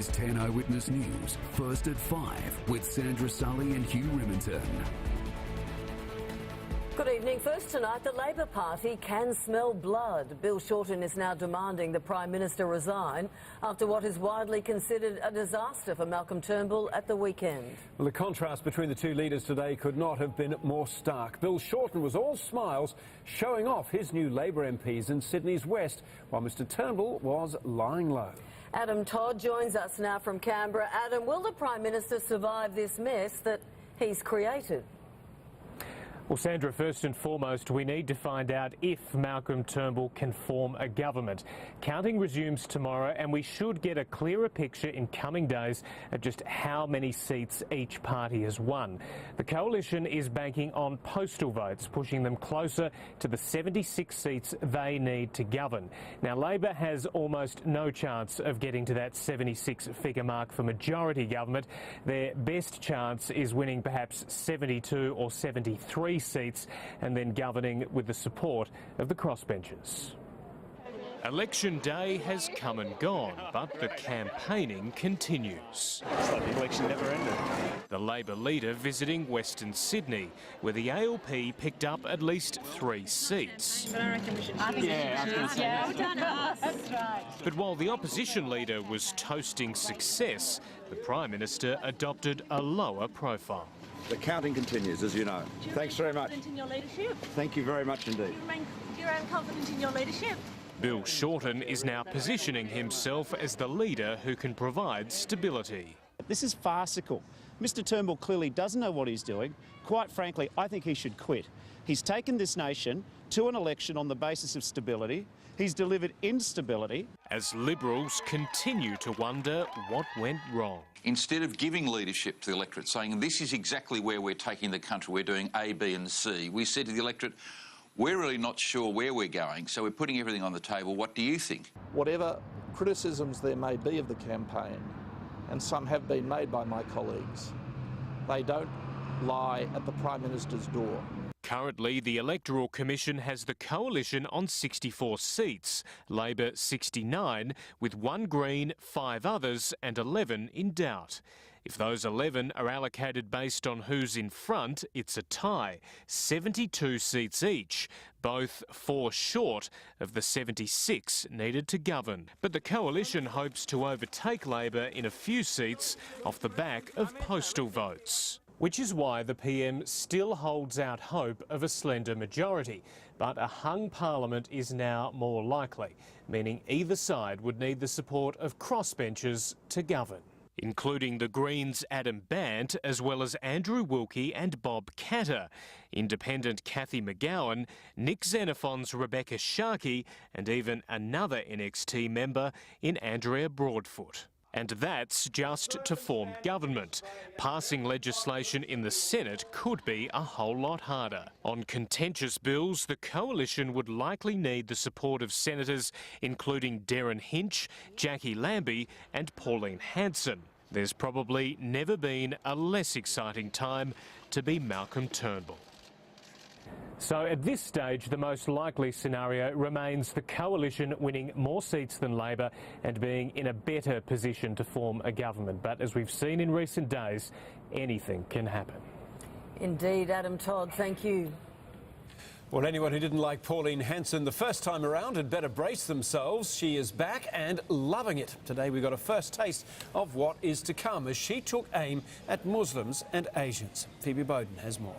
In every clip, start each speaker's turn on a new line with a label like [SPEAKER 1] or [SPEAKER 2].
[SPEAKER 1] is 10 Eyewitness News, first at 5 with Sandra Sully and Hugh Remington.
[SPEAKER 2] Good evening. First tonight, the Labor Party can smell blood. Bill Shorten is now demanding the Prime Minister resign after what is widely considered a disaster for Malcolm Turnbull at the weekend.
[SPEAKER 3] Well, the contrast between the two leaders today could not have been more stark. Bill Shorten was all smiles, showing off his new Labor MPs in Sydney's West, while Mr Turnbull was lying low.
[SPEAKER 2] Adam Todd joins us now from Canberra. Adam, will the Prime Minister survive this mess that he's created?
[SPEAKER 4] Well, Sandra, first and foremost, we need to find out if Malcolm Turnbull can form a government. Counting resumes tomorrow, and we should get a clearer picture in coming days of just how many seats each party has won. The coalition is banking on postal votes, pushing them closer to the 76 seats they need to govern. Now, Labor has almost no chance of getting to that 76-figure mark for majority government. Their best chance is winning perhaps 72 or 73 seats and then governing with the support of the crossbenchers. Election day has come and gone, but the campaigning continues.
[SPEAKER 5] It's like the election never ended.
[SPEAKER 4] The Labor leader visiting Western Sydney, where the ALP picked up at least 3 seats.
[SPEAKER 6] But I reckon we should.
[SPEAKER 4] But while the opposition leader was toasting success, the Prime Minister adopted a lower profile.
[SPEAKER 7] The counting continues, as you know. Thanks very much.
[SPEAKER 6] In your leadership?
[SPEAKER 7] Thank you very much indeed.
[SPEAKER 6] Do you remain confident in your leadership?
[SPEAKER 4] Bill Shorten is now positioning himself as the leader who can provide stability.
[SPEAKER 5] This is farcical. Mr Turnbull clearly doesn't know what he's doing. Quite frankly, I think he should quit. He's taken this nation to an election on the basis of stability. He's delivered instability.
[SPEAKER 4] As Liberals continue to wonder what went wrong.
[SPEAKER 8] Instead of giving leadership to the electorate, saying this is exactly where we're taking the country, we're doing A, B and C, we said to the electorate, we're really not sure where we're going, so we're putting everything on the table. What do you think?
[SPEAKER 9] Whatever criticisms there may be of the campaign, and some have been made by my colleagues, they don't lie at the Prime Minister's door.
[SPEAKER 4] Currently, the Electoral Commission has the coalition on 64 seats, Labor 69, with 1 Green, 5 others and 11 in doubt. If those 11 are allocated based on who's in front, it's a tie, 72 seats each, both 4 short of the 76 needed to govern. But the coalition hopes to overtake Labor in a few seats off the back of postal votes. Which is why the PM still holds out hope of a slender majority. But a hung parliament is now more likely, meaning either side would need the support of crossbenchers to govern, including the Greens' Adam Bandt, as well as Andrew Wilkie and Bob Katter, Independent Cathy McGowan, Nick Xenophon's Rebecca Sharkey, and even another NXT member in Andrea Broadfoot. And that's just to form government. Passing legislation in the Senate could be a whole lot harder. On contentious bills, the coalition would likely need the support of senators including Derryn Hinch, Jackie Lambie and Pauline Hanson. There's probably never been a less exciting time to be Malcolm Turnbull. So at this stage, the most likely scenario remains the coalition winning more seats than Labor and being in a better position to form a government. But as we've seen in recent days, anything can happen.
[SPEAKER 2] Indeed, Adam Todd, thank you.
[SPEAKER 3] Well, anyone who didn't like Pauline Hanson the first time around had better brace themselves. She is back and loving it. Today we got a first taste of what is to come as she took aim at Muslims and Asians. Phoebe Bowden has more.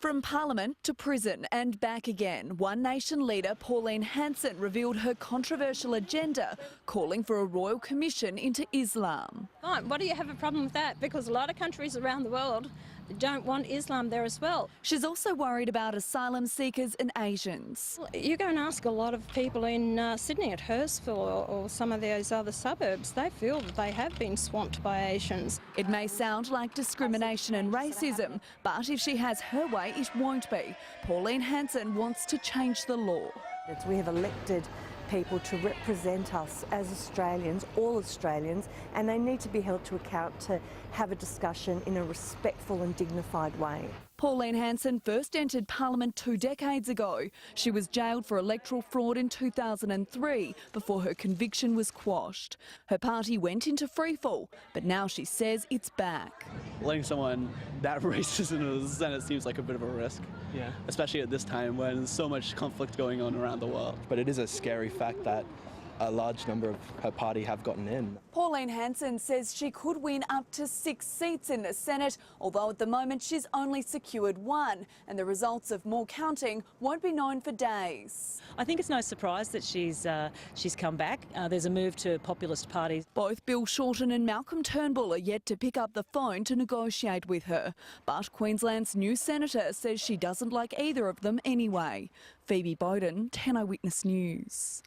[SPEAKER 10] From Parliament to prison and back again, One Nation leader Pauline Hanson revealed her controversial agenda, calling for a royal commission into Islam.
[SPEAKER 6] What do you have a problem with that? Because a lot of countries around the world don't want Islam there as well.
[SPEAKER 10] She's also worried about asylum seekers and Asians.
[SPEAKER 6] You go and ask a lot of people in Sydney at Hurstville or some of those other suburbs, they feel that they have been swamped by Asians.
[SPEAKER 10] It may sound like discrimination and racism, but if she has her way, it won't be. Pauline Hanson wants to change the law.
[SPEAKER 11] We have elected people to represent us as Australians, all Australians, and they need to be held to account to have a discussion in a respectful and dignified way.
[SPEAKER 10] Pauline Hanson first entered Parliament 2 decades ago. She was jailed for electoral fraud in 2003 before her conviction was quashed. Her party went into freefall, but now she says it's back.
[SPEAKER 12] Letting someone that racist into the Senate seems like a bit of a risk, especially at this time when there's so much conflict going on around the world. But it is a scary fact that a large number of her party have gotten in.
[SPEAKER 10] Pauline Hanson says she could win up to 6 seats in the Senate, although at the moment she's only secured 1, and the results of more counting won't be known for days.
[SPEAKER 13] I think it's no surprise that she's come back. There's a move to populist parties.
[SPEAKER 10] Both Bill Shorten and Malcolm Turnbull are yet to pick up the phone to negotiate with her, but Queensland's new senator says she doesn't like either of them anyway. Phoebe Bowden, 10 Eyewitness News.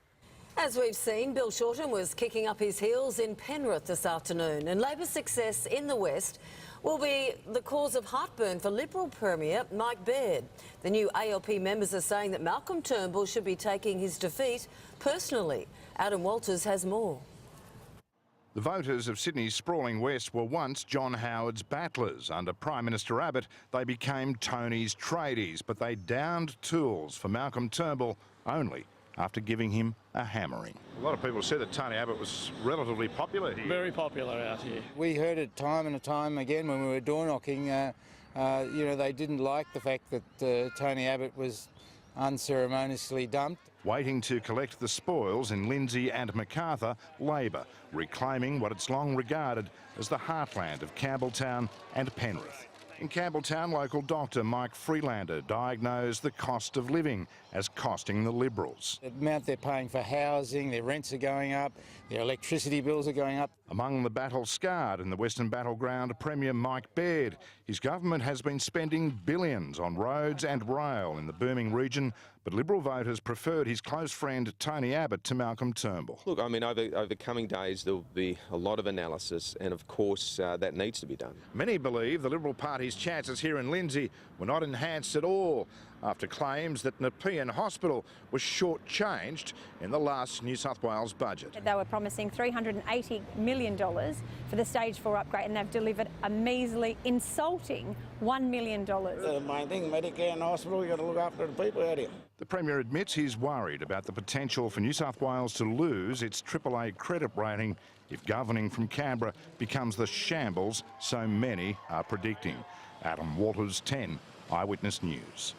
[SPEAKER 2] As we've seen, Bill Shorten was kicking up his heels in Penrith this afternoon, and Labor's success in the West will be the cause of heartburn for Liberal Premier Mike Baird. The new ALP members are saying that Malcolm Turnbull should be taking his defeat personally. Adam Walters has more.
[SPEAKER 14] The voters of Sydney's sprawling west were once John Howard's battlers. Under Prime Minister Abbott, they became Tony's tradies, but they downed tools for Malcolm Turnbull only after giving him a hammering.
[SPEAKER 7] A lot of people said that Tony Abbott was relatively popular here.
[SPEAKER 12] Very popular out here.
[SPEAKER 15] We heard it time and time again when we were door knocking. They didn't like the fact that Tony Abbott was unceremoniously dumped.
[SPEAKER 14] Waiting to collect the spoils in Lindsay and Macarthur, Labor, reclaiming what it's long regarded as the heartland of Campbelltown and Penrith. In Campbelltown, local doctor Mike Freelander diagnosed the cost of living as costing the Liberals.
[SPEAKER 15] The amount they're paying for housing, their rents are going up, their electricity bills are going up.
[SPEAKER 14] Among the battle-scarred in the Western Battleground, Premier Mike Baird. His government has been spending billions on roads and rail in the booming region, but Liberal voters preferred his close friend Tony Abbott to Malcolm Turnbull.
[SPEAKER 16] Look, I mean, over coming days there'll be a lot of analysis, and of course that needs to be done.
[SPEAKER 14] Many believe the Liberal Party's chances here in Lindsay were not enhanced at all after claims that Nepean Hospital was shortchanged in the last New South Wales budget.
[SPEAKER 17] They were promising $380 million for the Stage 4 upgrade, and they've delivered a measly, insulting $1 million.
[SPEAKER 15] The main thing, Medicare and hospital, you've got to look after the people out here.
[SPEAKER 14] The Premier admits he's worried about the potential for New South Wales to lose its AAA credit rating if governing from Canberra becomes the shambles so many are predicting. Adam Walters, 10 Eyewitness News.